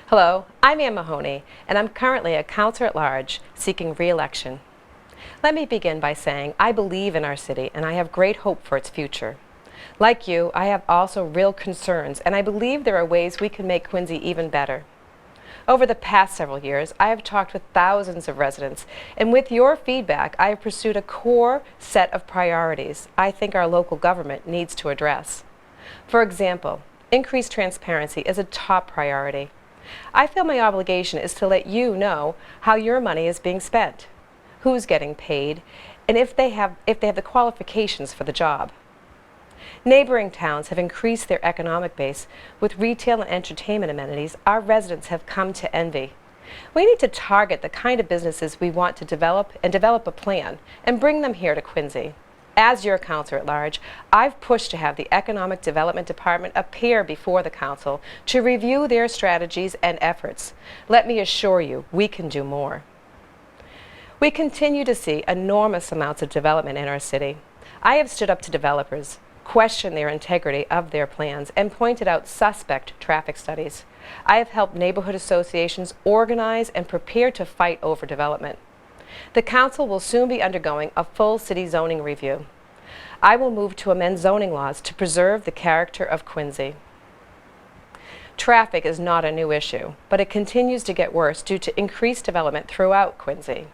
Hello, I'm Ann Mahoney, and I'm currently a counselor at large seeking re-election. Let me begin by saying I believe in our city and I have great hope for its future. Like you, I have also real concerns, and I believe there are ways we can make Quincy even better. Over the past several years, I have talked with thousands of residents, and with your feedback, I have pursued a core set of priorities I think our local government needs to address. For example, increased transparency is a top priority. I feel my obligation is to let you know how your money is being spent, who's getting paid, and if they have the qualifications for the job. Neighboring towns have increased their economic base with retail and entertainment amenities our residents have come to envy. We need to target the kind of businesses we want to develop a plan and bring them here to Quincy. As your counselor at large, I've pushed to have the Economic Development Department appear before the council to review their strategies and efforts. Let me assure you, we can do more. We continue to see enormous amounts of development in our city. I have stood up to developers, questioned their integrity of their plans, and pointed out suspect traffic studies. I have helped neighborhood associations organize and prepare to fight over development. The council will soon be undergoing a full city zoning review. I will move to amend zoning laws to preserve the character of Quincy. Traffic is not a new issue, but it continues to get worse due to increased development throughout Quincy.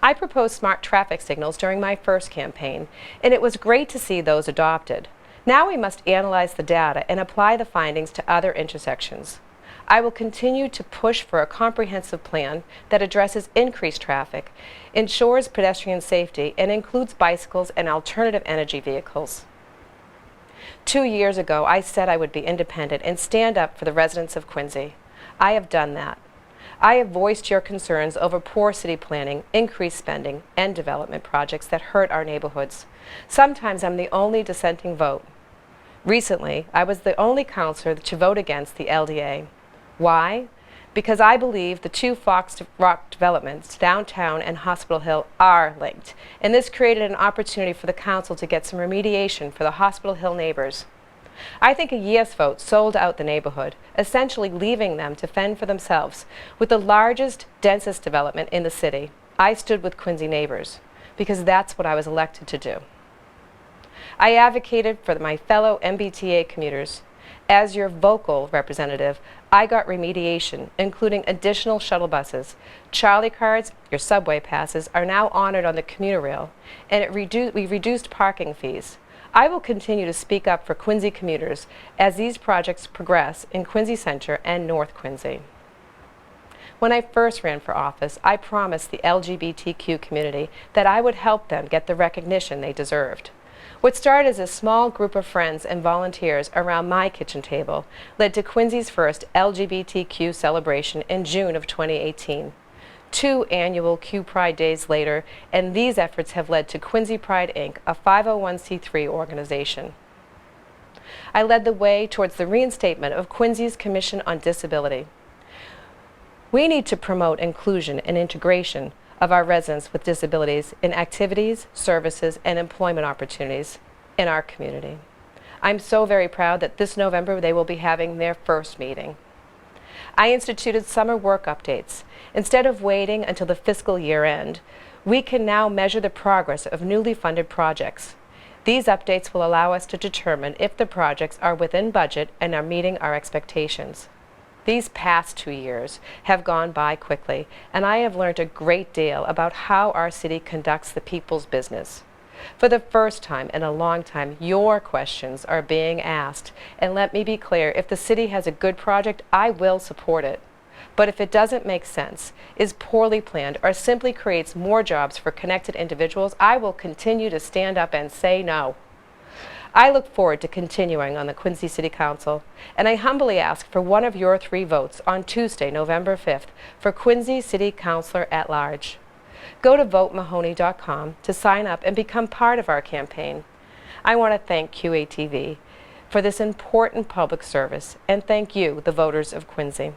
I proposed smart traffic signals during my first campaign, and it was great to see those adopted. Now we must analyze the data and apply the findings to other intersections. I will continue to push for a comprehensive plan that addresses increased traffic, ensures pedestrian safety, and includes bicycles and alternative energy vehicles. 2 years ago, I said I would be independent and stand up for the residents of Quincy. I have done that. I have voiced your concerns over poor city planning, increased spending, and development projects that hurt our neighborhoods. Sometimes I'm the only dissenting vote. Recently, I was the only counselor to vote against the LDA. Why? Because I believe the two Fox Rock developments, downtown and Hospital Hill, are linked, and this created an opportunity for the council to get some remediation for the Hospital Hill neighbors. I think a yes vote sold out the neighborhood, essentially leaving them to fend for themselves. With the largest, densest development in the city, I stood with Quincy neighbors, because that's what I was elected to do. I advocated for my fellow MBTA commuters. As your vocal representative, I got remediation, including additional shuttle buses. Charlie cards, your subway passes, are now honored on the commuter rail, and we reduced parking fees. I will continue to speak up for Quincy commuters as these projects progress in Quincy Center and North Quincy. When I first ran for office, I promised the LGBTQ community that I would help them get the recognition they deserved. What started as a small group of friends and volunteers around my kitchen table led to Quincy's first LGBTQ celebration in June of 2018. 2 annual Q Pride Days later, and these efforts have led to Quincy Pride, Inc., a 501c3 organization. I led the way towards the reinstatement of Quincy's Commission on Disability. We need to promote inclusion and integration of our residents with disabilities in activities, services, and employment opportunities in our community. I'm so very proud that this November they will be having their first meeting. I instituted summer work updates. Instead of waiting until the fiscal year end, we can now measure the progress of newly funded projects. These updates will allow us to determine if the projects are within budget and are meeting our expectations. These past 2 years have gone by quickly, and I have learned a great deal about how our city conducts the people's business. For the first time in a long time, your questions are being asked, and let me be clear, if the city has a good project, I will support it. But if it doesn't make sense, is poorly planned, or simply creates more jobs for connected individuals, I will continue to stand up and say no. I look forward to continuing on the Quincy City Council, and I humbly ask for one of your 3 votes on Tuesday, November 5th, for Quincy City Councilor at Large. Go to votemahoney.com to sign up and become part of our campaign. I want to thank QATV for this important public service, and thank you, the voters of Quincy.